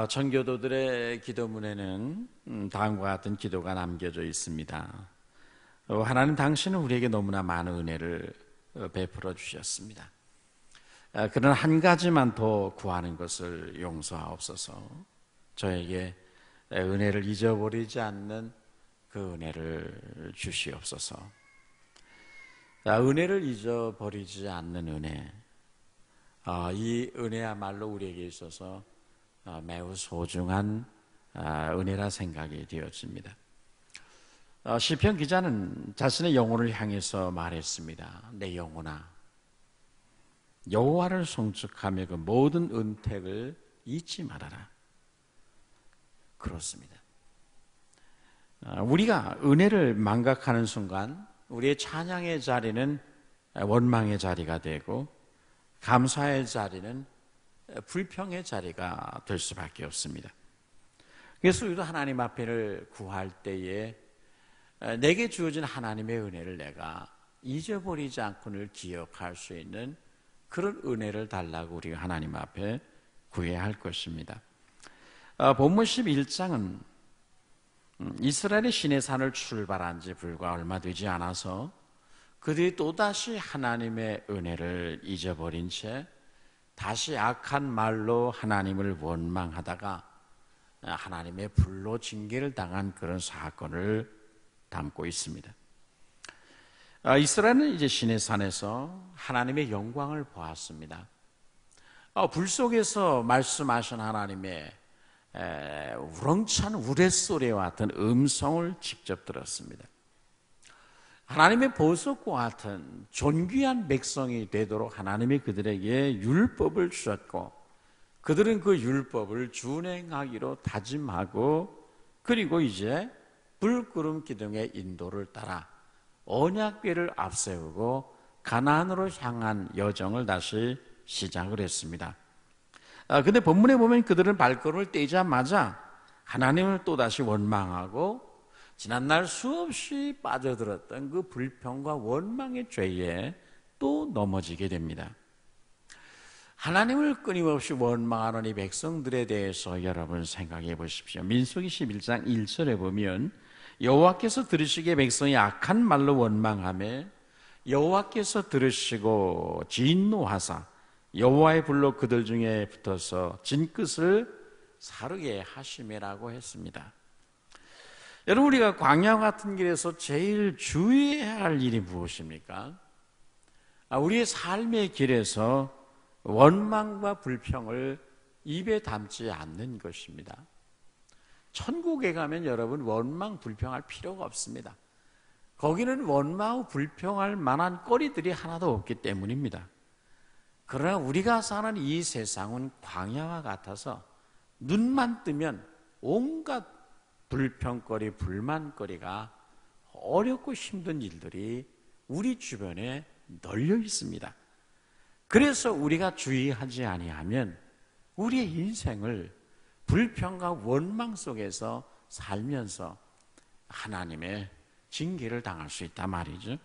전교도들의 기도문에는 다음과 같은 기도가 남겨져 있습니다. 하나님, 당신은 우리에게 너무나 많은 은혜를 베풀어 주셨습니다. 그러나 한 가지만 더 구하는 것을 용서하옵소서. 저에게 은혜를 잊어버리지 않는 그 은혜를 주시옵소서. 은혜를 잊어버리지 않는 은혜, 이 은혜야말로 우리에게 있어서 매우 소중한 은혜라 생각이 되어집니다. 시편 기자는 자신의 영혼을 향해서 말했습니다. 내 영혼아, 여호와를 송축하며 그 모든 은택을 잊지 말아라. 그렇습니다. 우리가 은혜를 망각하는 순간 우리의 찬양의 자리는 원망의 자리가 되고 감사의 자리는 불평의 자리가 될 수밖에 없습니다. 그래서 우리도 하나님 앞에를 구할 때에 내게 주어진 하나님의 은혜를 내가 잊어버리지 않고 늘 기억할 수 있는 그런 은혜를 달라고 우리가 하나님 앞에 구해야 할 것입니다. 본문 11장은 이스라엘이 시내산을 출발한 지 불과 얼마 되지 않아서 그들이 또다시 하나님의 은혜를 잊어버린 채 다시 악한 말로 하나님을 원망하다가 하나님의 불로 징계를 당한 그런 사건을 담고 있습니다. 이스라엘은 이제 시내산에서 하나님의 영광을 보았습니다. 불 속에서 말씀하신 하나님의 우렁찬 우레소리와 같은 음성을 직접 들었습니다. 하나님의 보석과 같은 존귀한 백성이 되도록 하나님이 그들에게 율법을 주셨고 그들은 그 율법을 준행하기로 다짐하고 그리고 이제 불구름 기둥의 인도를 따라 언약궤를 앞세우고 가나안으로 향한 여정을 다시 시작을 했습니다. 근데 본문에 보면 그들은 발걸음을 떼자마자 하나님을 또다시 원망하고 지난날 수없이 빠져들었던 그 불평과 원망의 죄에 또 넘어지게 됩니다. 하나님을 끊임없이 원망하는 이 백성들에 대해서 여러분 생각해 보십시오. 민수기 11장 1절에 보면 여호와께서 들으시기에 백성이 악한 말로 원망하며 여호와께서 들으시고 진노하사 여호와의 불로 그들 중에 붙어서 진끝을 사르게 하심이라고 했습니다. 여러분, 우리가 광야 같은 길에서 제일 주의해야 할 일이 무엇입니까? 우리의 삶의 길에서 원망과 불평을 입에 담지 않는 것입니다. 천국에 가면 여러분 원망, 불평할 필요가 없습니다. 거기는 원망하고 불평할 만한 거리들이 하나도 없기 때문입니다. 그러나 우리가 사는 이 세상은 광야와 같아서 눈만 뜨면 온갖 불평거리, 불만거리가 어렵고 힘든 일들이 우리 주변에 널려 있습니다. 그래서 우리가 주의하지 아니하면 우리의 인생을 불평과 원망 속에서 살면서 하나님의 징계를 당할 수 있단 말이죠.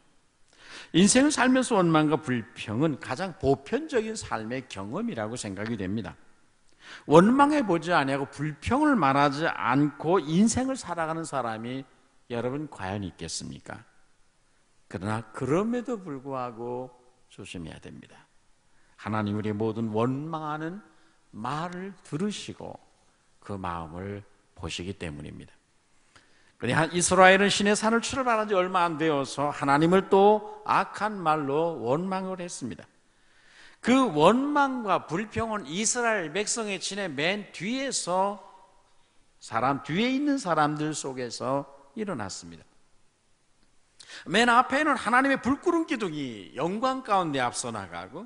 인생을 살면서 원망과 불평은 가장 보편적인 삶의 경험이라고 생각이 됩니다. 원망해 보지 아니하고 불평을 말하지 않고 인생을 살아가는 사람이 여러분 과연 있겠습니까? 그러나 그럼에도 불구하고 조심해야 됩니다. 하나님 우리의 모든 원망하는 말을 들으시고 그 마음을 보시기 때문입니다. 그러나 이스라엘은 시내산을 출발한 지 얼마 안 되어서 하나님을 또 악한 말로 원망을 했습니다. 그 원망과 불평은 이스라엘 백성의 진의 맨 뒤에서 뒤에 있는 사람들 속에서 일어났습니다. 맨 앞에는 하나님의 불구름 기둥이 영광 가운데 앞서 나가고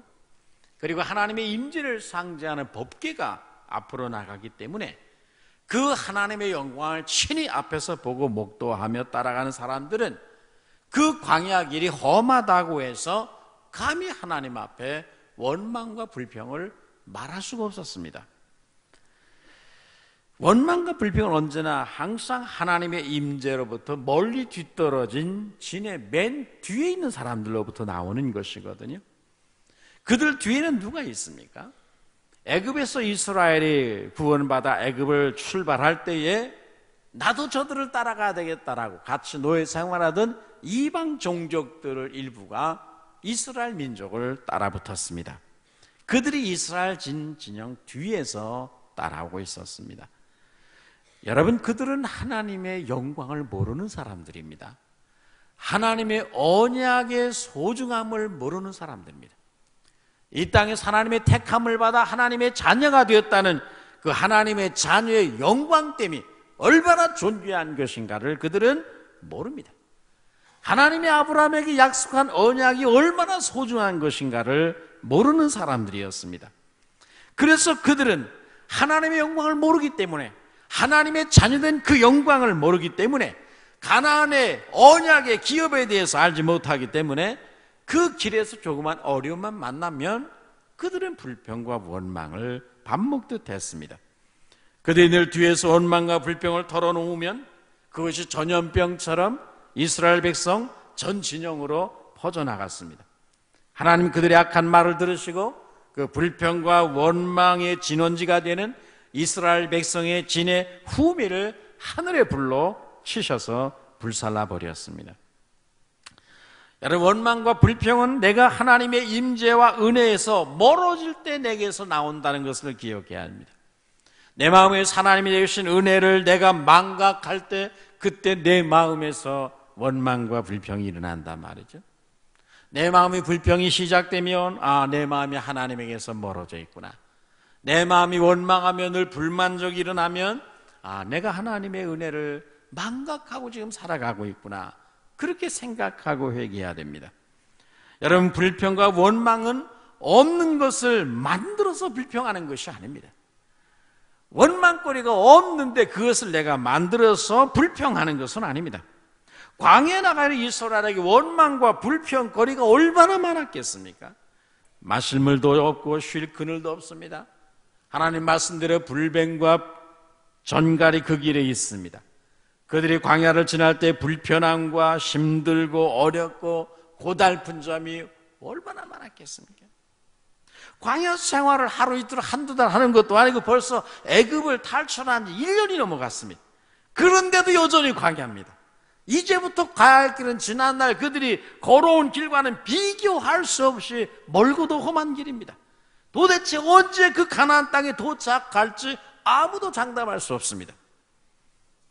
그리고 하나님의 임재를 상징하는 법궤가 앞으로 나가기 때문에 그 하나님의 영광을 친히 앞에서 보고 목도하며 따라가는 사람들은 그 광야 길이 험하다고 해서 감히 하나님 앞에 원망과 불평을 말할 수가 없었습니다. 원망과 불평은 언제나 항상 하나님의 임재로부터 멀리 뒤떨어진 진의 맨 뒤에 있는 사람들로부터 나오는 것이거든요. 그들 뒤에는 누가 있습니까? 애굽에서 이스라엘이 구원받아 애굽을 출발할 때에 나도 저들을 따라가야 되겠다라고 같이 노예 생활하던 이방 종족들을 일부가 이스라엘 민족을 따라붙었습니다. 그들이 이스라엘 진영 뒤에서 따라오고 있었습니다. 여러분, 그들은 하나님의 영광을 모르는 사람들입니다. 하나님의 언약의 소중함을 모르는 사람들입니다. 이 땅에서 하나님의 택함을 받아 하나님의 자녀가 되었다는 그 하나님의 자녀의 영광됨이 얼마나 존귀한 것인가를 그들은 모릅니다. 하나님이 아브라함에게 약속한 언약이 얼마나 소중한 것인가를 모르는 사람들이었습니다. 그래서 그들은 하나님의 영광을 모르기 때문에, 하나님의 자녀된 그 영광을 모르기 때문에, 가나안의 언약의 기업에 대해서 알지 못하기 때문에 그 길에서 조그만 어려움만 만나면 그들은 불평과 원망을 밥 먹듯 했습니다. 그들이 늘 뒤에서 원망과 불평을 털어놓으면 그것이 전염병처럼 이스라엘 백성 전 진영으로 퍼져나갔습니다. 하나님 그들의 악한 말을 들으시고 그 불평과 원망의 진원지가 되는 이스라엘 백성의 진의 후미를 하늘에 불로 치셔서 불살라 버렸습니다. 여러분, 원망과 불평은 내가 하나님의 임재와 은혜에서 멀어질 때 내게서 나온다는 것을 기억해야 합니다. 내 마음에 하나님이 주신 은혜를 내가 망각할 때 그때 내 마음에서 원망과 불평이 일어난단 말이죠. 내 마음의 불평이 시작되면 내 마음이 하나님에게서 멀어져 있구나. 내 마음이 원망하며 늘 불만족이 일어나면 내가 하나님의 은혜를 망각하고 지금 살아가고 있구나. 그렇게 생각하고 회개해야 됩니다. 여러분, 불평과 원망은 없는 것을 만들어서 불평하는 것이 아닙니다. 원망거리가 없는데 그것을 내가 만들어서 불평하는 것은 아닙니다. 광야에 나가는 이스라엘에게 원망과 불평거리가 얼마나 많았겠습니까? 마실 물도 없고 쉴 그늘도 없습니다. 하나님 말씀대로 불뱀과 전갈이 그 길에 있습니다. 그들이 광야를 지날 때 불편함과 힘들고 어렵고 고달픈 점이 얼마나 많았겠습니까? 광야 생활을 하루 이틀 한두 달 하는 것도 아니고 벌써 애굽을 탈출한 지 1년이 넘어갔습니다. 그런데도 여전히 광야입니다. 이제부터 가야 할 길은 지난날 그들이 걸어온 길과는 비교할 수 없이 멀고도 험한 길입니다. 도대체 언제 그 가나안 땅에 도착할지 아무도 장담할 수 없습니다.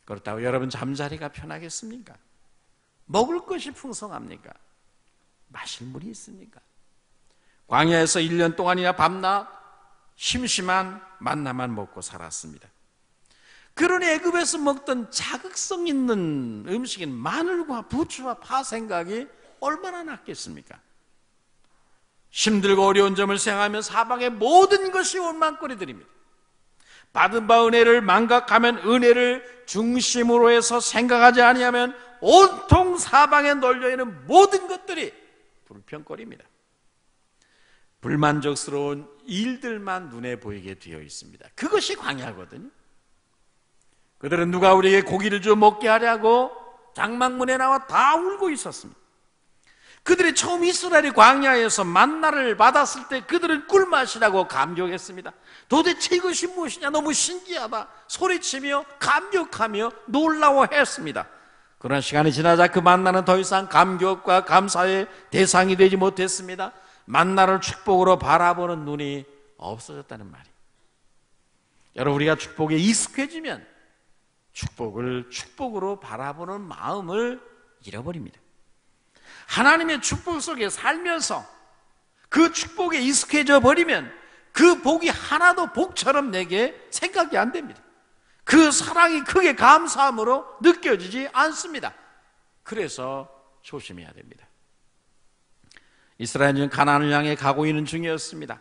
그렇다고 여러분 잠자리가 편하겠습니까? 먹을 것이 풍성합니까? 마실 물이 있습니까? 광야에서 1년 동안이나 밤낮 심심한 만나만 먹고 살았습니다. 그러니 애굽에서 먹던 자극성 있는 음식인 마늘과 부추와 파 생각이 얼마나 낫겠습니까? 힘들고 어려운 점을 생각하면 사방의 모든 것이 원망거리들입니다. 받은 바 은혜를 망각하면, 은혜를 중심으로 해서 생각하지 아니하면 온통 사방에 널려있는 모든 것들이 불평거리입니다. 불만족스러운 일들만 눈에 보이게 되어 있습니다. 그것이 광야거든요. 그들은 누가 우리에게 고기를 좀 먹게 하려고 장막문에 나와 다 울고 있었습니다. 그들이 처음 이스라엘이 광야에서 만나를 받았을 때 그들은 꿀맛이라고 감격했습니다. 도대체 이것이 무엇이냐, 너무 신기하다 소리치며 감격하며 놀라워했습니다. 그러나 시간이 지나자 그 만나는 더 이상 감격과 감사의 대상이 되지 못했습니다. 만나를 축복으로 바라보는 눈이 없어졌다는 말이에요. 여러분, 우리가 축복에 익숙해지면 축복을 축복으로 바라보는 마음을 잃어버립니다. 하나님의 축복 속에 살면서 그 축복에 익숙해져 버리면 그 복이 하나도 복처럼 내게 생각이 안 됩니다. 그 사랑이 크게 감사함으로 느껴지지 않습니다. 그래서 조심해야 됩니다. 이스라엘은 가나안을 향해 가고 있는 중이었습니다.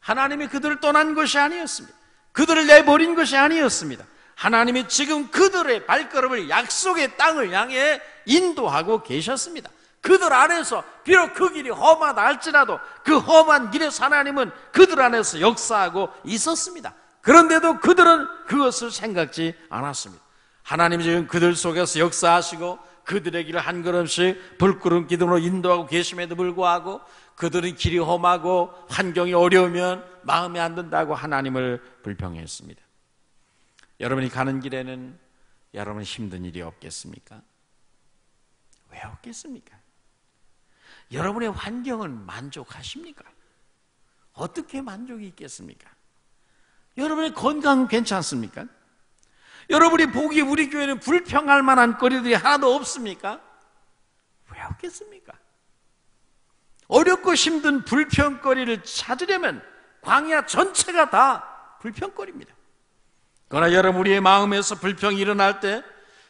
하나님이 그들을 떠난 것이 아니었습니다. 그들을 내버린 것이 아니었습니다. 하나님이 지금 그들의 발걸음을 약속의 땅을 향해 인도하고 계셨습니다. 그들 안에서 비록 그 길이 험하다 할지라도 그 험한 길에서 하나님은 그들 안에서 역사하고 있었습니다. 그런데도 그들은 그것을 생각지 않았습니다. 하나님이 지금 그들 속에서 역사하시고 그들의 길을 한 걸음씩 불구름 기둥으로 인도하고 계심에도 불구하고 그들은 길이 험하고 환경이 어려우면 마음에 안 든다고 하나님을 불평했습니다. 여러분이 가는 길에는 여러분 힘든 일이 없겠습니까? 왜 없겠습니까? 여러분의 환경은 만족하십니까? 어떻게 만족이 있겠습니까? 여러분의 건강은 괜찮습니까? 여러분이 보기에 우리 교회는 불평할 만한 거리들이 하나도 없습니까? 왜 없겠습니까? 어렵고 힘든 불평거리를 찾으려면 광야 전체가 다 불평거리입니다. 그러나 여러분, 우리의 마음에서 불평이 일어날 때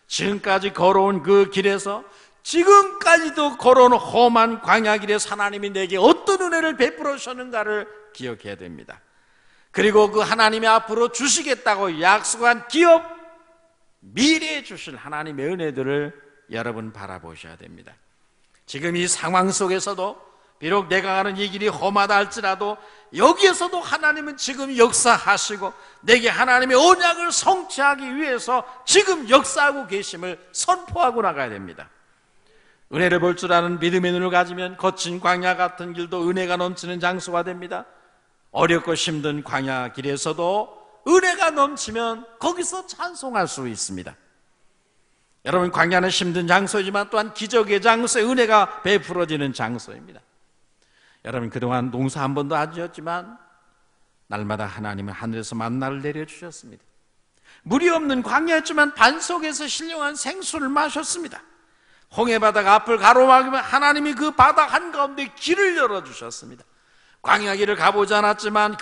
지금까지 걸어온 그 길에서, 지금까지도 걸어온 험한 광야 길에서 하나님이 내게 어떤 은혜를 베풀어 주셨는가를 기억해야 됩니다. 그리고 그 하나님이 앞으로 주시겠다고 약속한 기업, 미래에 주실 하나님의 은혜들을 여러분 바라보셔야 됩니다. 지금 이 상황 속에서도 비록 내가 가는 이 길이 험하다 할지라도 여기에서도 하나님은 지금 역사하시고 내게 하나님의 언약을 성취하기 위해서 지금 역사하고 계심을 선포하고 나가야 됩니다. 은혜를 볼 줄 아는 믿음의 눈을 가지면 거친 광야 같은 길도 은혜가 넘치는 장소가 됩니다. 어렵고 힘든 광야 길에서도 은혜가 넘치면 거기서 찬송할 수 있습니다. 여러분, 광야는 힘든 장소이지만 또한 기적의 장소에 은혜가 베풀어지는 장소입니다. 여러분, 그동안 농사 한 번도 안 지었지만 날마다 하나님은 하늘에서 만나를 내려주셨습니다. 물이 없는 광야였지만 반석에서 신령한 생수를 마셨습니다. 홍해바다가 앞을 가로막으면 하나님이 그 바다 한가운데 길을 열어주셨습니다. 광야길을 가보지 않았지만,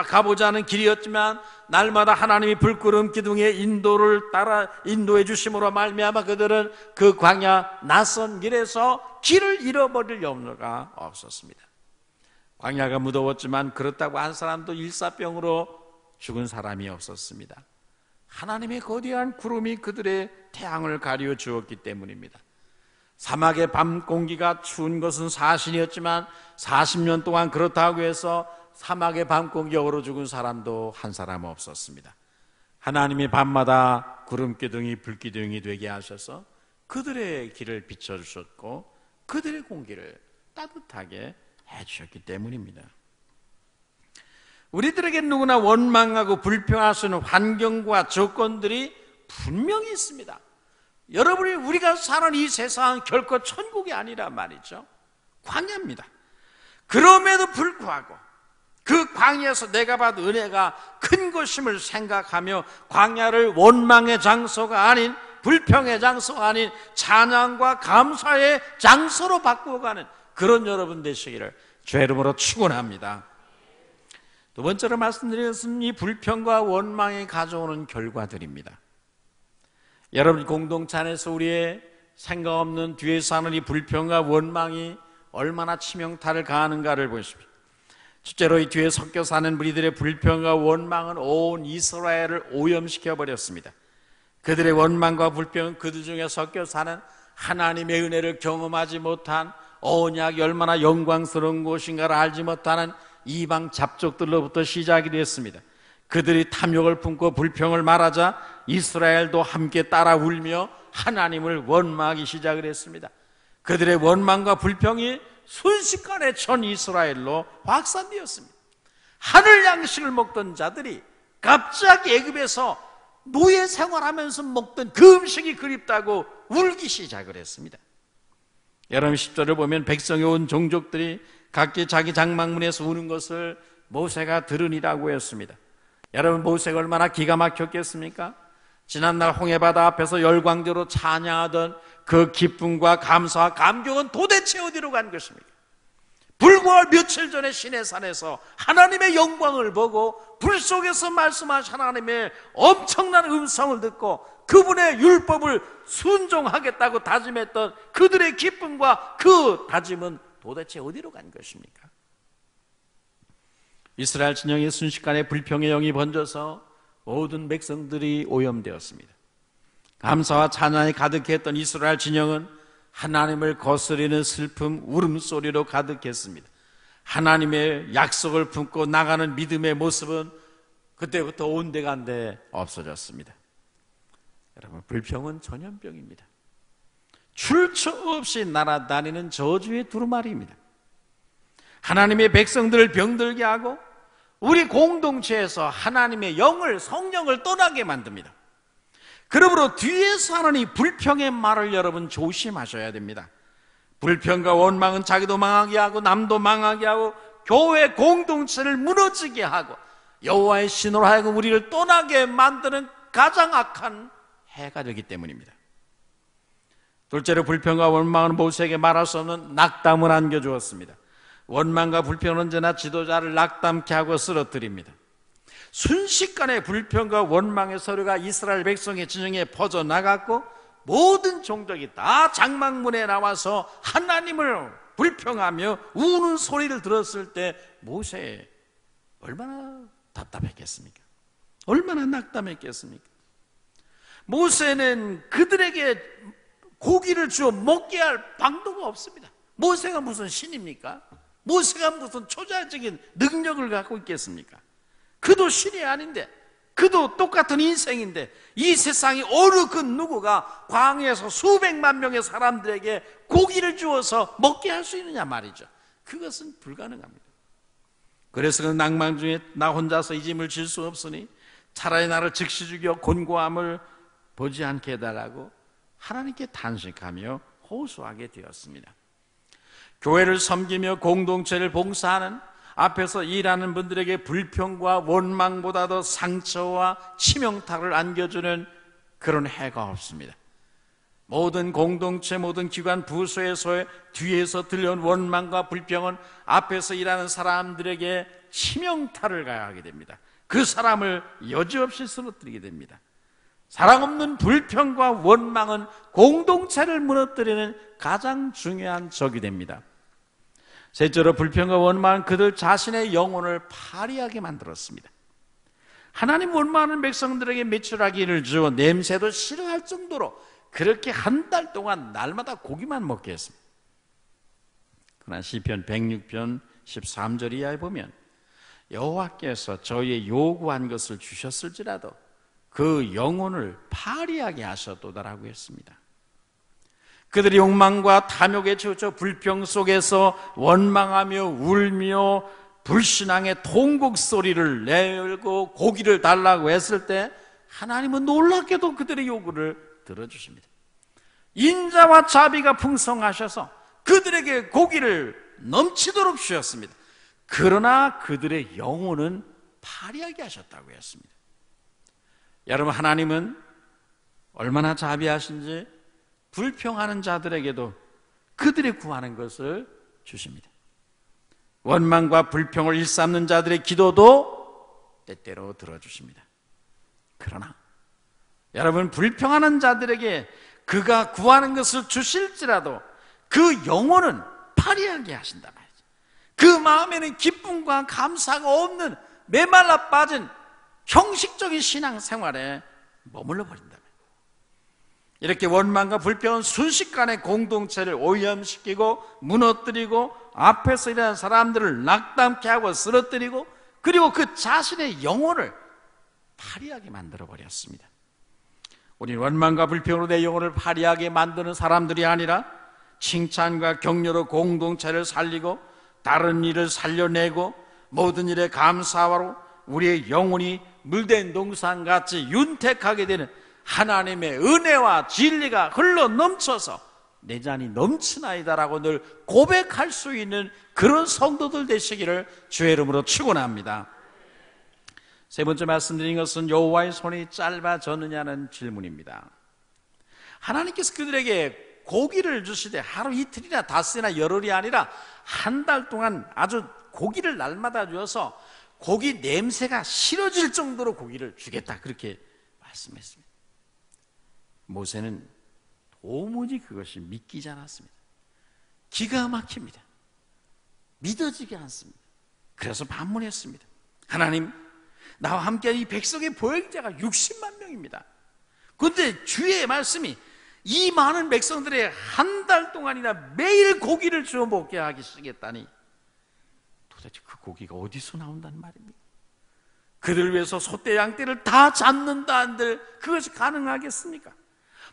가보지 않은 길이었지만 날마다 하나님이 불구름 기둥의 인도를 따라 인도해 주심으로 말미암아 그들은 그 광야 낯선 길에서 길을 잃어버릴 염려가 없었습니다. 광야가 무더웠지만 그렇다고 한 사람도 일사병으로 죽은 사람이 없었습니다. 하나님의 거대한 구름이 그들의 태양을 가리워 주었기 때문입니다. 사막의 밤 공기가 추운 것은 사실이었지만 40년 동안 그렇다고 해서 사막의 밤 공기 얼어 죽은 사람도 한 사람 없었습니다. 하나님이 밤마다 구름기둥이 불기둥이 되게 하셔서 그들의 길을 비춰주셨고 그들의 공기를 따뜻하게 해주셨기 때문입니다. 우리들에게 누구나 원망하고 불평할 수 있는 환경과 조건들이 분명히 있습니다. 여러분이 우리가 사는 이 세상은 결코 천국이 아니란 말이죠. 광야입니다. 그럼에도 불구하고 그 광야에서 내가 받은 은혜가 큰 것임을 생각하며 광야를 원망의 장소가 아닌, 불평의 장소가 아닌 찬양과 감사의 장소로 바꾸어가는 그런 여러분 되시기를 주의 이름으로 축원합니다. 두 번째로 말씀드린 것은 이 불평과 원망이 가져오는 결과들입니다. 여러분 공동체 안에서 우리의 생각 없는 뒤에서 하는 이 불평과 원망이 얼마나 치명타를 가하는가를 보십시오. 첫째로 이 뒤에 섞여 사는 무리들의 불평과 원망은 온 이스라엘을 오염시켜 버렸습니다. 그들의 원망과 불평은 그들 중에 섞여 사는 하나님의 은혜를 경험하지 못한, 언약이 얼마나 영광스러운 곳인가를 알지 못하는 이방 잡족들로부터 시작이 됐습니다. 그들이 탐욕을 품고 불평을 말하자 이스라엘도 함께 따라 울며 하나님을 원망하기 시작을 했습니다. 그들의 원망과 불평이 순식간에 전 이스라엘로 확산되었습니다. 하늘 양식을 먹던 자들이 갑자기 애굽에서 노예 생활하면서 먹던 그 음식이 그립다고 울기 시작을 했습니다. 여러분 10절을 보면 백성의 온 종족들이 각기 자기 장막문에서 우는 것을 모세가 들으니라고 했습니다. 여러분 모세가 얼마나 기가 막혔겠습니까? 지난날 홍해바다 앞에서 열광적으로 찬양하던 그 기쁨과 감사와 감격은 도대체 어디로 간 것입니까? 불과 며칠 전에 시내산에서 하나님의 영광을 보고 불 속에서 말씀하신 하나님의 엄청난 음성을 듣고 그분의 율법을 순종하겠다고 다짐했던 그들의 기쁨과 그 다짐은 도대체 어디로 간 것입니까? 이스라엘 진영의 순식간에 불평의 영이 번져서 모든 백성들이 오염되었습니다. 감사와 찬양이 가득했던 이스라엘 진영은 하나님을 거스리는 슬픔, 울음소리로 가득했습니다. 하나님의 약속을 품고 나가는 믿음의 모습은 그때부터 온데간데 없어졌습니다. 여러분 불평은 전염병입니다. 출처 없이 날아다니는 저주의 두루마리입니다. 하나님의 백성들을 병들게 하고 우리 공동체에서 하나님의 영을, 성령을 떠나게 만듭니다. 그러므로 뒤에서 하나님 불평의 말을 여러분 조심하셔야 됩니다. 불평과 원망은 자기도 망하게 하고 남도 망하게 하고 교회 공동체를 무너지게 하고 여호와의 신으로 하여금 우리를 떠나게 만드는 가장 악한 해가 되기 때문입니다. 둘째로 불평과 원망은 모세에게 말할 수 없는 낙담을 안겨주었습니다. 원망과 불평은 언제나 지도자를 낙담케 하고 쓰러뜨립니다. 순식간에 불평과 원망의 소리가 이스라엘 백성의 진영에 퍼져나갔고 모든 종족이 다 장막문에 나와서 하나님을 불평하며 우는 소리를 들었을 때 모세 얼마나 답답했겠습니까? 얼마나 낙담했겠습니까? 모세는 그들에게 고기를 주어 먹게 할 방도가 없습니다. 모세가 무슨 신입니까? 모세가 무슨 초자적인 능력을 갖고 있겠습니까? 그도 신이 아닌데, 그도 똑같은 인생인데 이 세상에 어느 그 누구가 광야에서 수백만 명의 사람들에게 고기를 주어서 먹게 할 수 있느냐 말이죠. 그것은 불가능합니다. 그래서 그 낭만 중에 나 혼자서 이 짐을 질 수 없으니 차라리 나를 즉시 죽여 곤고함을 보지 않게 해달라고 하나님께 탄식하며 호소하게 되었습니다. 교회를 섬기며 공동체를 봉사하는 앞에서 일하는 분들에게 불평과 원망보다 더 상처와 치명타를 안겨주는 그런 해가 없습니다. 모든 공동체, 모든 기관, 부서에서의 뒤에서 들려온 원망과 불평은 앞에서 일하는 사람들에게 치명타를 가하게 됩니다. 그 사람을 여지없이 쓰러뜨리게 됩니다. 사랑 없는 불평과 원망은 공동체를 무너뜨리는 가장 중요한 적이 됩니다. 셋째로 불평과 원망은 그들 자신의 영혼을 파리하게 만들었습니다. 하나님 원망하는 백성들에게 매출하기를 주어 냄새도 싫어할 정도로 그렇게 한 달 동안 날마다 고기만 먹게 했습니다. 그러나 시편 106편 13절 이하에 보면 여호와께서 저희의 요구한 것을 주셨을지라도 그 영혼을 파리하게 하셨도다라고 했습니다. 그들이 욕망과 탐욕에 치우쳐 불평 속에서 원망하며 울며 불신앙의 통곡 소리를 내고 고기를 달라고 했을 때 하나님은 놀랍게도 그들의 요구를 들어주십니다. 인자와 자비가 풍성하셔서 그들에게 고기를 넘치도록 주셨습니다. 그러나 그들의 영혼은 파리하게 하셨다고 했습니다. 여러분, 하나님은 얼마나 자비하신지 불평하는 자들에게도 그들이 구하는 것을 주십니다. 원망과 불평을 일삼는 자들의 기도도 때때로 들어주십니다. 그러나 여러분, 불평하는 자들에게 그가 구하는 것을 주실지라도 그 영혼은 파리하게 하신단 말이죠. 그 마음에는 기쁨과 감사가 없는 메말라 빠진 형식적인 신앙생활에 머물러 버린다. 이렇게 원망과 불평은 순식간에 공동체를 오염시키고 무너뜨리고 앞에서 일하는 사람들을 낙담케 하고 쓰러뜨리고 그리고 그 자신의 영혼을 파리하게 만들어 버렸습니다. 우리는 원망과 불평으로 내 영혼을 파리하게 만드는 사람들이 아니라 칭찬과 격려로 공동체를 살리고 다른 일을 살려내고 모든 일에 감사하로 우리의 영혼이 물된 동산같이 윤택하게 되는 하나님의 은혜와 진리가 흘러 넘쳐서 내 잔이 넘치나이다라고 늘 고백할 수 있는 그런 성도들 되시기를 주의 이름으로 축원합니다. 세 번째 말씀드린 것은 여호와의 손이 짧아졌느냐는 질문입니다. 하나님께서 그들에게 고기를 주시되 하루 이틀이나 닷새나 열흘이 아니라 한 달 동안 아주 고기를 날마다 주어서 고기 냄새가 싫어질 정도로 고기를 주겠다, 그렇게 말씀했습니다. 모세는 도무지 그것이 믿기지 않았습니다. 기가 막힙니다. 믿어지지 않습니다. 그래서 반문했습니다. 하나님, 나와 함께 이 백성의 보행자가 60만 명입니다. 그런데 주의 말씀이 이 많은 백성들의 한 달 동안이나 매일 고기를 주어 먹게 하시겠다니 도대체 그 고기가 어디서 나온다는 말입니까? 그들 위해서 소떼 양떼를 다 잡는다 한들 그것이 가능하겠습니까?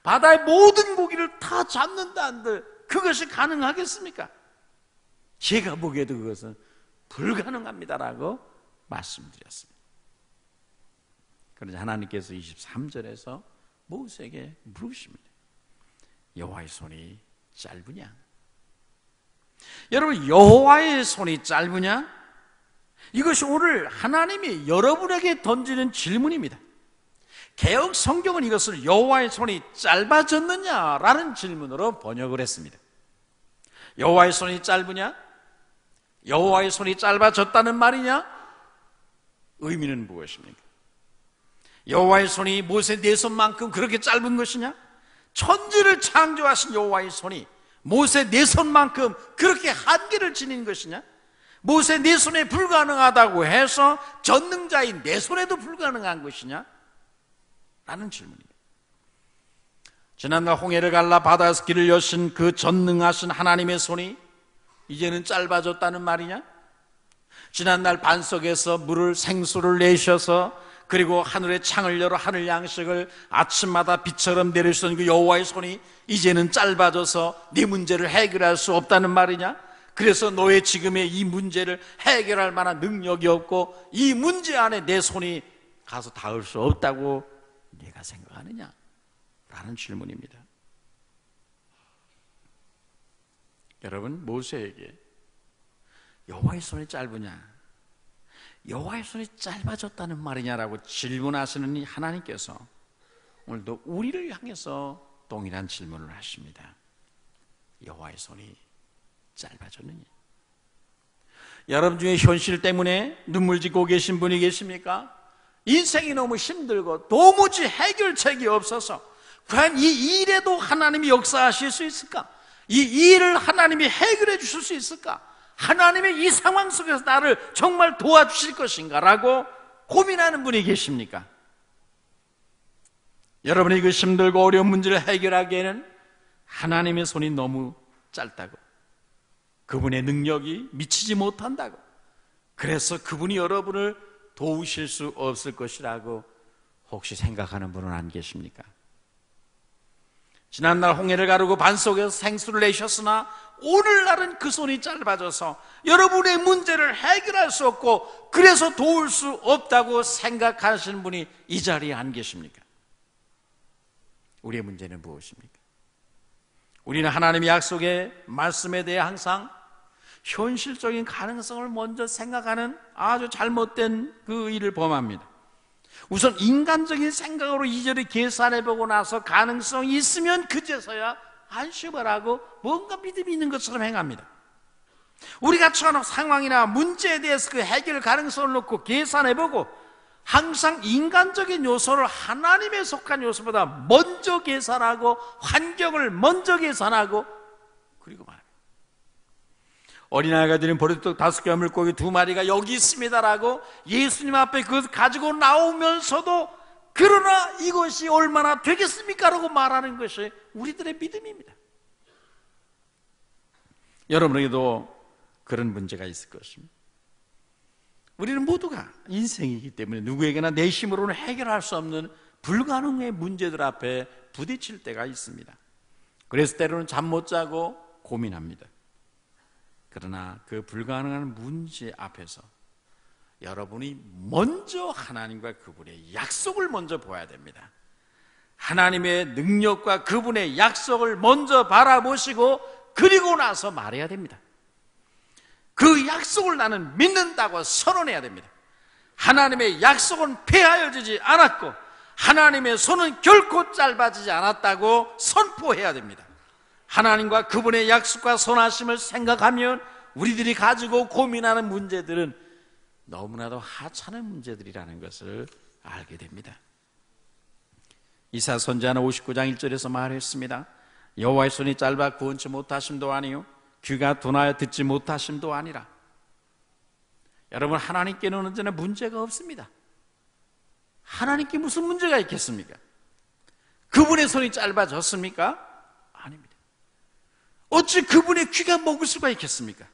바다의 모든 고기를 다 잡는다 한들 그것이 가능하겠습니까? 제가 보기에도 그것은 불가능합니다라고 말씀드렸습니다. 그러자 하나님께서 23절에서 모세에게 물으십니다. 여호와의 손이 짧으냐? 여러분, 여호와의 손이 짧으냐? 이것이 오늘 하나님이 여러분에게 던지는 질문입니다. 개역 성경은 이것을 여호와의 손이 짧아졌느냐라는 질문으로 번역을 했습니다. 여호와의 손이 짧으냐? 여호와의 손이 짧아졌다는 말이냐? 의미는 무엇입니까? 여호와의 손이 모세 네 손만큼 그렇게 짧은 것이냐? 천지를 창조하신 여호와의 손이 모세 네 손만큼 그렇게 한계를 지닌 것이냐? 모세 네 손에 불가능하다고 해서 전능자인 내 손에도 불가능한 것이냐? 라는 질문입니다. 지난날 홍해를 갈라 바다에서 길을 여신 그 전능하신 하나님의 손이 이제는 짧아졌다는 말이냐? 지난날 반석에서 물을 생수를 내셔서 그리고 하늘의 창을 열어 하늘 양식을 아침마다 비처럼 내리시던 그 여호와의 손이 이제는 짧아져서 네 문제를 해결할 수 없다는 말이냐? 그래서 너의 지금의 이 문제를 해결할 만한 능력이 없고 이 문제 안에 내 손이 가서 닿을 수 없다고 네가 생각하느냐? 라는 질문입니다. 여러분, 모세에게 여호와의 손이 짧으냐? 여호와의 손이 짧아졌다는 말이냐라고 질문하시는 이 하나님께서 오늘도 우리를 향해서 동일한 질문을 하십니다. 여호와의 손이 짧아졌느냐? 여러분 중에 현실 때문에 눈물 짓고 계신 분이 계십니까? 인생이 너무 힘들고 도무지 해결책이 없어서 과연 이 일에도 하나님이 역사하실 수 있을까? 이 일을 하나님이 해결해 주실 수 있을까? 하나님의 이 상황 속에서 나를 정말 도와주실 것인가? 라고 고민하는 분이 계십니까? 여러분이 그 힘들고 어려운 문제를 해결하기에는 하나님의 손이 너무 짧다고, 그분의 능력이 미치지 못한다고, 그래서 그분이 여러분을 도우실 수 없을 것이라고 혹시 생각하는 분은 안 계십니까? 지난날 홍해를 가르고 반석에서 생수를 내셨으나 오늘날은 그 손이 짧아져서 여러분의 문제를 해결할 수 없고 그래서 도울 수 없다고 생각하시는 분이 이 자리에 안 계십니까? 우리의 문제는 무엇입니까? 우리는 하나님의 약속의 말씀에 대해 항상 현실적인 가능성을 먼저 생각하는 아주 잘못된 그 일을 범합니다. 우선 인간적인 생각으로 이전에 계산해보고 나서 가능성이 있으면 그제서야 안심을 하고 뭔가 믿음이 있는 것처럼 행합니다. 우리가 처한 상황이나 문제에 대해서 그 해결 가능성을 놓고 계산해보고 항상 인간적인 요소를 하나님에 속한 요소보다 먼저 계산하고 환경을 먼저 계산하고 그리고 말합니다. 어린아이가 드린 보리떡 5개와 물고기 2마리가 여기 있습니다라고 예수님 앞에 그것을 가지고 나오면서도 그러나 이것이 얼마나 되겠습니까? 라고 말하는 것이 우리들의 믿음입니다. 여러분에게도 그런 문제가 있을 것입니다. 우리는 모두가 인생이기 때문에 누구에게나 내 힘으로는 해결할 수 없는 불가능의 문제들 앞에 부딪힐 때가 있습니다. 그래서 때로는 잠 못 자고 고민합니다. 그러나 그 불가능한 문제 앞에서 여러분이 먼저 하나님과 그분의 약속을 먼저 보아야 됩니다. 하나님의 능력과 그분의 약속을 먼저 바라보시고 그리고 나서 말해야 됩니다. 그 약속을 나는 믿는다고 선언해야 됩니다. 하나님의 약속은 폐하여지지 않았고 하나님의 손은 결코 짧아지지 않았다고 선포해야 됩니다. 하나님과 그분의 약속과 선하심을 생각하면 우리들이 가지고 고민하는 문제들은 너무나도 하찮은 문제들이라는 것을 알게 됩니다. 이사야 선지자는 59장 1절에서 말했습니다. 여호와의 손이 짧아 구원치 못하심도 아니요 귀가 둔하여 듣지 못하심도 아니라. 여러분, 하나님께는 언제나 문제가 없습니다. 하나님께 무슨 문제가 있겠습니까? 그분의 손이 짧아졌습니까? 아닙니다. 어찌 그분의 귀가 먹을 수가 있겠습니까?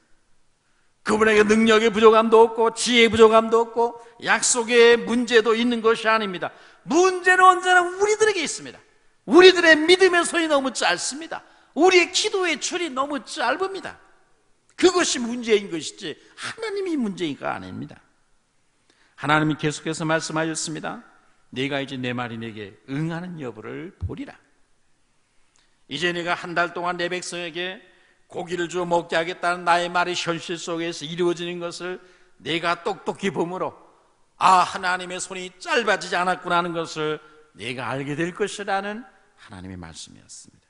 그분에게 능력의 부족함도 없고 지혜의 부족함도 없고 약속의 문제도 있는 것이 아닙니다. 문제는 언제나 우리들에게 있습니다. 우리들의 믿음의 손이 너무 짧습니다. 우리의 기도의 줄이 너무 짧습니다. 그것이 문제인 것이지 하나님이 문제가 아닙니다. 하나님이 계속해서 말씀하셨습니다. 네가 이제 내 말이 내게 응하는 여부를 보리라. 이제 내가 한 달 동안 내 백성에게 고기를 주어 먹게 하겠다는 나의 말이 현실 속에서 이루어지는 것을 내가 똑똑히 보므로 하나님의 손이 짧아지지 않았구나 하는 것을 내가 알게 될 것이라는 하나님의 말씀이었습니다.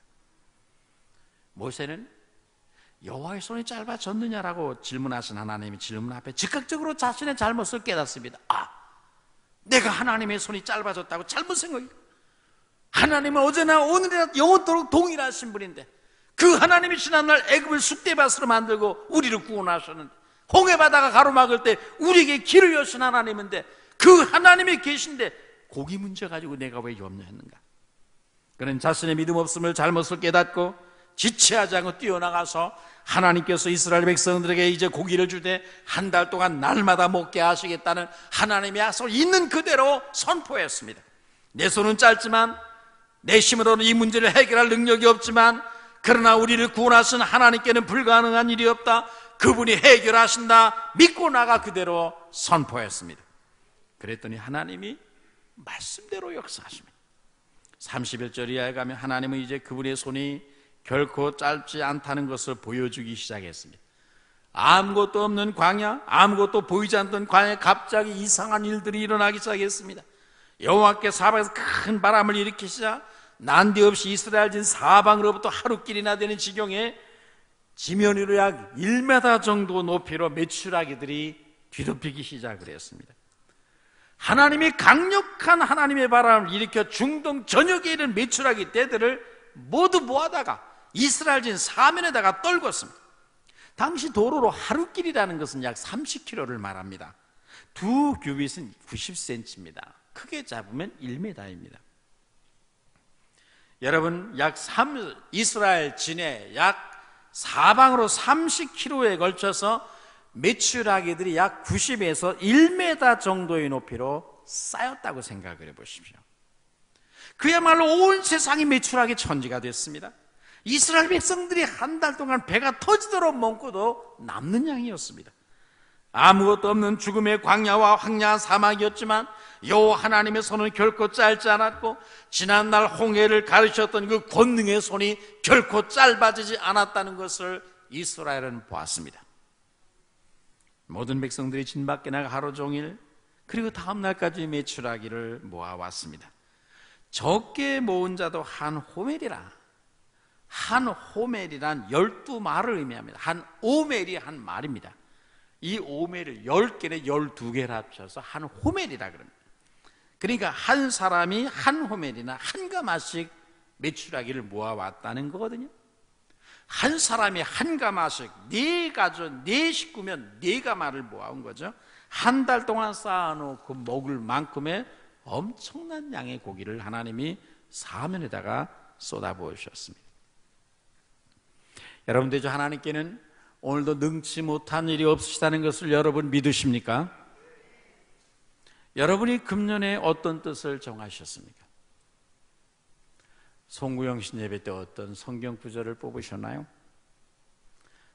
모세는 여호와의 손이 짧아졌느냐라고 질문하신 하나님의 질문 앞에 즉각적으로 자신의 잘못을 깨닫습니다. 내가 하나님의 손이 짧아졌다고 잘못 생각해. 하나님은 어제나 오늘이나 영원토록 동일하신 분인데 그 하나님이 지난날 애굽을 쑥대밭으로 만들고 우리를 구원하셨는데 홍해바다가 가로막을 때 우리에게 길을 여신 하나님인데 그 하나님이 계신데 고기 문제 가지고 내가 왜 염려했는가? 그는 자신의 믿음 없음을 잘못을 깨닫고 지체하지 않고 뛰어나가서 하나님께서 이스라엘 백성들에게 이제 고기를 주되 한 달 동안 날마다 먹게 하시겠다는 하나님의 약속을 있는 그대로 선포했습니다. 내 손은 짧지만 내 힘으로는 이 문제를 해결할 능력이 없지만 그러나 우리를 구원하신 하나님께는 불가능한 일이 없다. 그분이 해결하신다. 믿고 나가 그대로 선포했습니다. 그랬더니 하나님이 말씀대로 역사하십니다. 31절 이하에 가면 하나님은 이제 그분의 손이 결코 짧지 않다는 것을 보여주기 시작했습니다. 아무것도 없는 광야, 아무것도 보이지 않던 광야에 갑자기 이상한 일들이 일어나기 시작했습니다. 여호와께서 사방에서 큰 바람을 일으키시자 난데없이 이스라엘진 사방으로부터 하루길이나 되는 지경에 지면 위로 약 1m 정도 높이로 메추라기들이 뒤덮이기 시작을 했습니다. 하나님이 강력한 하나님의 바람을 일으켜 중동 전역에 있는 메추라기 떼들을 모두 모아다가 이스라엘진 사면에다가 떨궜습니다. 당시 도로로 하루길이라는 것은 약 30km를 말합니다. 두 규빗은 90cm입니다. 크게 잡으면 1m입니다. 여러분, 이스라엘 진해 약 사방으로 30km에 걸쳐서 메추라기들이 약 90에서 1m 정도의 높이로 쌓였다고 생각을 해보십시오. 그야말로 온 세상이 메추라기 천지가 됐습니다. 이스라엘 백성들이 한 달 동안 배가 터지도록 먹고도 남는 양이었습니다. 아무것도 없는 죽음의 광야와 황량한 사막이었지만 여호와 하나님의 손은 결코 짧지 않았고 지난날 홍해를 가르쳤던 그 권능의 손이 결코 짧아지지 않았다는 것을 이스라엘은 보았습니다. 모든 백성들이 진 밖에 나가 하루 종일 그리고 다음 날까지 메추라기를 모아왔습니다. 적게 모은 자도 한 호멜이라. 한 호멜이란 12말을 의미합니다. 한 오멜이 한 말입니다. 이 오멜을 10개에 12개를 합쳐서 한 호멜이라 그럽니다. 그러니까 한 사람이 한 호멜이나 한 가마씩 메추라기를 모아왔다는 거거든요. 한 사람이 한 가마씩 네 가족, 네 식구면 네 가마를 모아온 거죠. 한 달 동안 쌓아놓고 먹을 만큼의 엄청난 양의 고기를 하나님이 사면에다가 쏟아부으셨습니다. 여러분들, 저 하나님께는 오늘도 능치 못한 일이 없으시다는 것을 여러분 믿으십니까? 여러분이 금년에 어떤 뜻을 정하셨습니까? 송구영신 예배 때 어떤 성경 구절을 뽑으셨나요?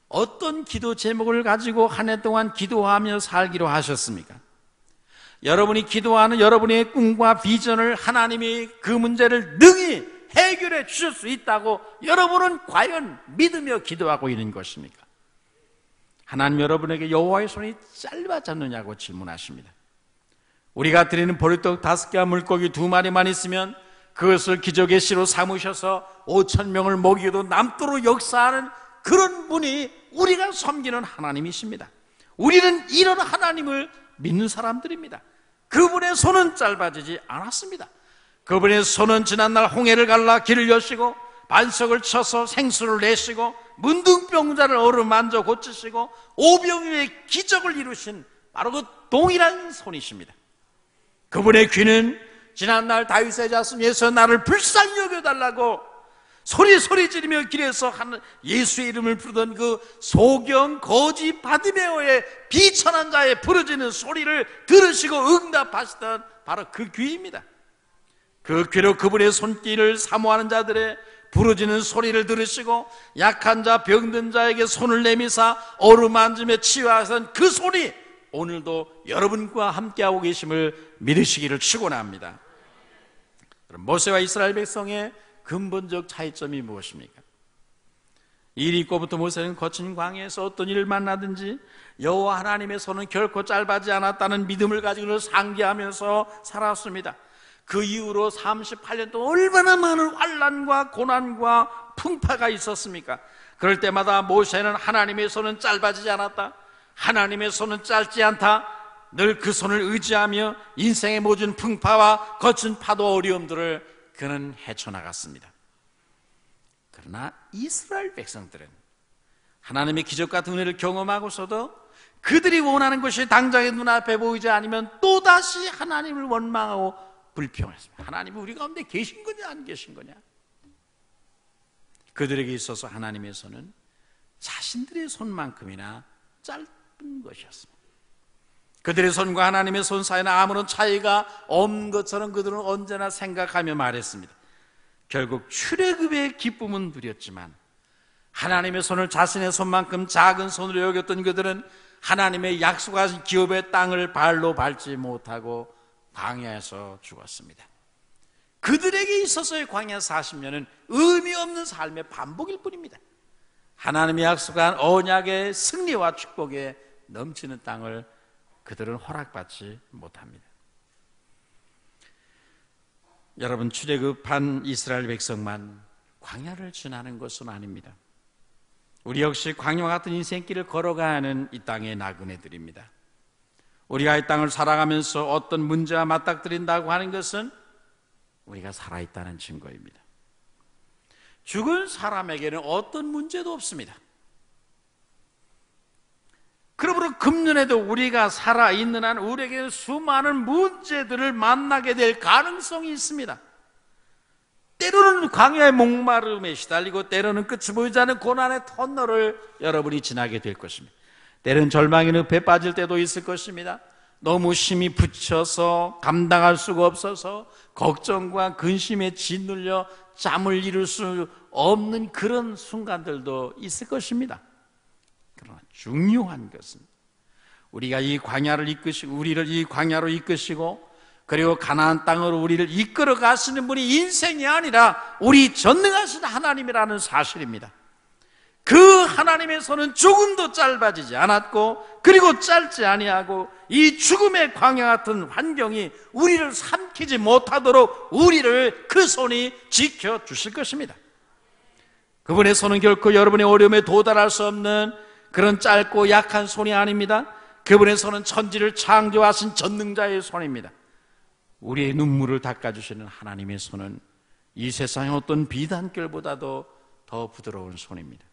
어떤 기도 제목을 가지고 한 해 동안 기도하며 살기로 하셨습니까? 여러분이 기도하는 여러분의 꿈과 비전을 하나님이 그 문제를 능히 해결해 주실 수 있다고 여러분은 과연 믿으며 기도하고 있는 것입니까? 하나님 여러분에게 여호와의 손이 짧아졌느냐고 질문하십니다. 우리가 드리는 보리떡 5개와 물고기 2마리만 있으면 그것을 기적의 씨로 삼으셔서 5,000명을 먹이고도 남도록 역사하는 그런 분이 우리가 섬기는 하나님이십니다. 우리는 이런 하나님을 믿는 사람들입니다. 그분의 손은 짧아지지 않았습니다. 그분의 손은 지난날 홍해를 갈라 길을 여시고 반석을 쳐서 생수를 내시고 문둥병자를 어루만져 고치시고 오병이의 기적을 이루신 바로 그 동일한 손이십니다. 그분의 귀는 지난날 다윗의 자손 예수의 나를 불쌍히 여겨달라고 소리 지르며 길에서 하는 예수의 이름을 부르던 그 소경 거지 바디메오의 비천한 자의 부르짖는 소리를 들으시고 응답하시던 바로 그 귀입니다. 그 귀로 그분의 손길을 사모하는 자들의 부러지는 소리를 들으시고 약한 자 병든 자에게 손을 내미사 어루만지며 치유하신 그 손이 오늘도 여러분과 함께하고 계심을 믿으시기를 축원합니다. 그럼 모세와 이스라엘 백성의 근본적 차이점이 무엇입니까? 이리고부터 모세는 거친 광야에서 어떤 일을 만나든지 여호와 하나님의 손은 결코 짧아지지 않았다는 믿음을 가지고 상기하면서 살았습니다. 그 이후로 38년 동안 얼마나 많은 환난과 고난과 풍파가 있었습니까? 그럴 때마다 모세는 하나님의 손은 짧아지지 않았다, 하나님의 손은 짧지 않다, 늘 그 손을 의지하며 인생의 모든 풍파와 거친 파도 어려움들을 그는 헤쳐나갔습니다. 그러나 이스라엘 백성들은 하나님의 기적 같은 은혜를 경험하고서도 그들이 원하는 것이 당장의 눈앞에 보이지 않으면 또다시 하나님을 원망하고 불평했습니다. 하나님이 우리 가운데 계신 거냐 안 계신 거냐? 그들에게 있어서 하나님의 손은 자신들의 손만큼이나 짧은 것이었습니다. 그들의 손과 하나님의 손 사이에는 아무런 차이가 없는 것처럼 그들은 언제나 생각하며 말했습니다. 결국 출애굽의 기쁨은 누렸지만 하나님의 손을 자신의 손만큼 작은 손으로 여겼던 그들은 하나님의 약속하신 기업의 땅을 발로 밟지 못하고 광야에서 죽었습니다. 그들에게 있어서의 광야 40년은 의미 없는 삶의 반복일 뿐입니다. 하나님의 약속한 언약의 승리와 축복에 넘치는 땅을 그들은 허락받지 못합니다. 여러분, 출애굽한 이스라엘 백성만 광야를 지나는 것은 아닙니다. 우리 역시 광야와 같은 인생길을 걸어가는 이 땅의 나그네들입니다. 우리가 이 땅을 살아가면서 어떤 문제와 맞닥뜨린다고 하는 것은 우리가 살아있다는 증거입니다. 죽은 사람에게는 어떤 문제도 없습니다. 그러므로 금년에도 우리가 살아있는 한 우리에게 수많은 문제들을 만나게 될 가능성이 있습니다. 때로는 광야의 목마름에 시달리고 때로는 끝이 보이지 않는 고난의 터널을 여러분이 지나게 될 것입니다. 때로는 절망의 늪에 빠질 때도 있을 것입니다. 너무 심히 부쳐서 감당할 수가 없어서 걱정과 근심에 짓눌려 잠을 이룰 수 없는 그런 순간들도 있을 것입니다. 그러나 중요한 것은 우리가 이 광야를 이끄시고 우리를 이 광야로 이끄시고 그리고 가나안 땅으로 우리를 이끌어 가시는 분이 인생이 아니라 우리 전능하신 하나님이라는 사실입니다. 그 하나님의 손은 조금도 짧아지지 않았고 그리고 짧지 아니하고 이 죽음의 광야 같은 환경이 우리를 삼키지 못하도록 우리를 그 손이 지켜주실 것입니다. 그분의 손은 결코 여러분의 어려움에 도달할 수 없는 그런 짧고 약한 손이 아닙니다. 그분의 손은 천지를 창조하신 전능자의 손입니다. 우리의 눈물을 닦아주시는 하나님의 손은 이 세상의 어떤 비단결보다도 더 부드러운 손입니다.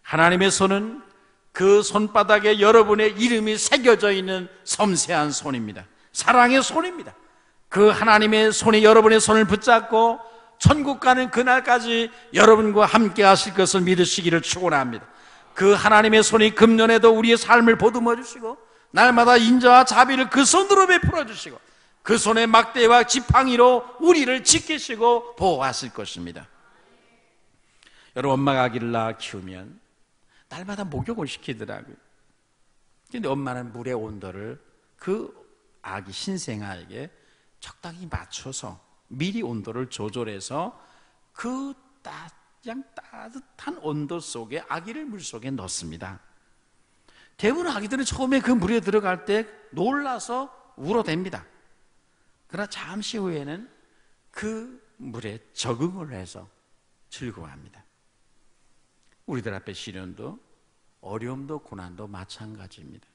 하나님의 손은 그 손바닥에 여러분의 이름이 새겨져 있는 섬세한 손입니다. 사랑의 손입니다. 그 하나님의 손이 여러분의 손을 붙잡고 천국 가는 그날까지 여러분과 함께 하실 것을 믿으시기를 축원합니다. 그 하나님의 손이 금년에도 우리의 삶을 보듬어 주시고 날마다 인자와 자비를 그 손으로 베풀어 주시고 그 손의 막대와 지팡이로 우리를 지키시고 보호하실 것입니다. 여러분, 엄마가 아기를 낳아 키우면 날마다 목욕을 시키더라고요. 그런데 엄마는 물의 온도를 그 아기 신생아에게 적당히 맞춰서 미리 온도를 조절해서 그 그냥 따뜻한 온도 속에 아기를 물속에 넣습니다. 대부분 아기들은 처음에 그 물에 들어갈 때 놀라서 울어댑니다. 그러나 잠시 후에는 그 물에 적응을 해서 즐거워합니다. 우리들 앞에 시련도 어려움도 고난도 마찬가지입니다.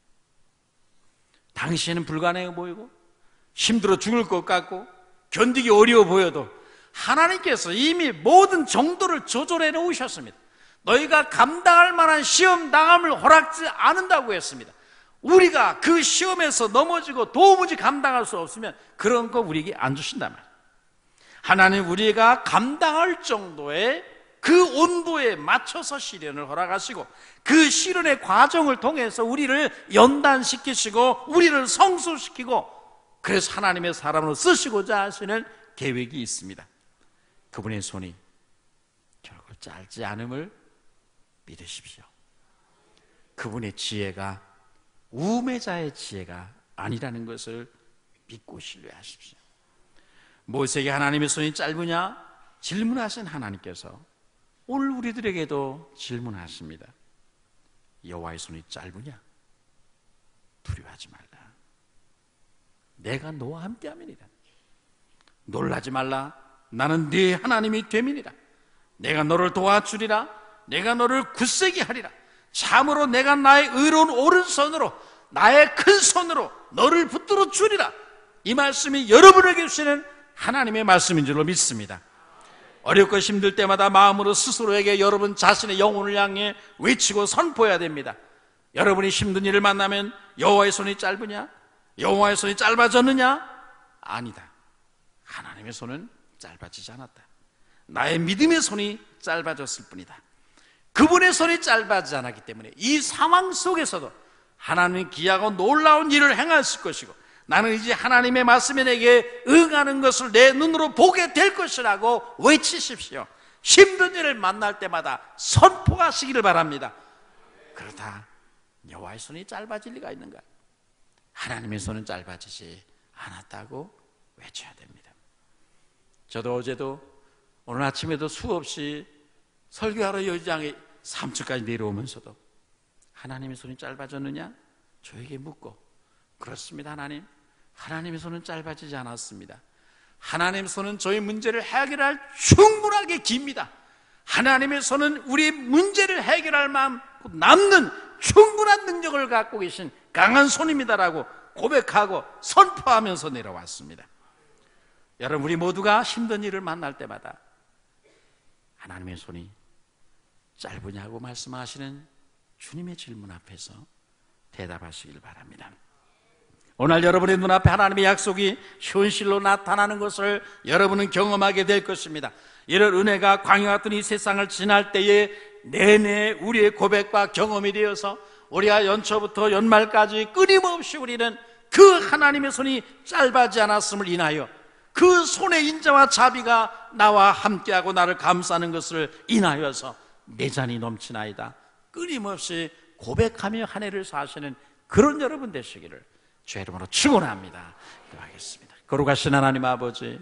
당시에는 불가능해 보이고 힘들어 죽을 것 같고 견디기 어려워 보여도 하나님께서 이미 모든 정도를 조절해 놓으셨습니다. 너희가 감당할 만한 시험 당함을 허락지 않는다고 했습니다. 우리가 그 시험에서 넘어지고 도무지 감당할 수 없으면 그런 거 우리에게 안 주신단 말이에요. 하나님 우리가 감당할 정도의 그 온도에 맞춰서 시련을 허락하시고 그 시련의 과정을 통해서 우리를 연단시키시고 우리를 성숙시키고 그래서 하나님의 사람으로 쓰시고자 하시는 계획이 있습니다. 그분의 손이 짧지 않음을 믿으십시오. 그분의 지혜가 우매자의 지혜가 아니라는 것을 믿고 신뢰하십시오. 모세에게 하나님의 손이 짧으냐 질문하신 하나님께서 오늘 우리들에게도 질문하십니다. 여호와의 손이 짧으냐? 두려워하지 말라. 내가 너와 함께함이니라. 놀라지 말라. 나는 네 하나님이 됨이니라. 내가 너를 도와주리라. 내가 너를 굳세게 하리라. 참으로 내가 나의 의로운 오른손으로 나의 큰 손으로 너를 붙들어 주리라. 이 말씀이 여러분에게 주시는 하나님의 말씀인 줄로 믿습니다. 어렵고 힘들 때마다 마음으로 스스로에게 여러분 자신의 영혼을 향해 외치고 선포해야 됩니다. 여러분이 힘든 일을 만나면 여호와의 손이 짧으냐? 여호와의 손이 짧아졌느냐? 아니다. 하나님의 손은 짧아지지 않았다. 나의 믿음의 손이 짧아졌을 뿐이다. 그분의 손이 짧아지지 않았기 때문에 이 상황 속에서도 하나님은 귀하고 놀라운 일을 행하실 것이고 나는 이제 하나님의 말씀에 내게 응하는 것을 내 눈으로 보게 될 것이라고 외치십시오. 힘든 일을 만날 때마다 선포하시기를 바랍니다. 그렇다. 여호와의 손이 짧아질 리가 있는가? 하나님의 손은 짧아지지 않았다고 외쳐야 됩니다. 저도 어제도 오늘 아침에도 수없이 설교하러 여장에 3층까지 내려오면서도 하나님의 손이 짧아졌느냐? 저에게 묻고 그렇습니다. 하나님의 손은 짧아지지 않았습니다. 하나님의 손은 저희 문제를 해결할 충분하게 깁니다. 하나님의 손은 우리의 문제를 해결할 만큼 남는 충분한 능력을 갖고 계신 강한 손입니다라고 고백하고 선포하면서 내려왔습니다. 여러분, 우리 모두가 힘든 일을 만날 때마다 하나님의 손이 짧으냐고 말씀하시는 주님의 질문 앞에서 대답하시길 바랍니다. 오늘 여러분의 눈앞에 하나님의 약속이 현실로 나타나는 것을 여러분은 경험하게 될 것입니다. 이런 은혜가 광야 같은 이 세상을 지날 때에 내내 우리의 고백과 경험이 되어서 우리가 연초부터 연말까지 끊임없이 우리는 그 하나님의 손이 짧아지지 않았음을 인하여 그 손의 인자와 자비가 나와 함께하고 나를 감싸는 것을 인하여서 내 잔이 넘치나이다 끊임없이 고백하며 한 해를 사시는 그런 여러분 되시기를 주의 이름으로 축원합니다. 기도하겠습니다. 거룩하신 하나님 아버지,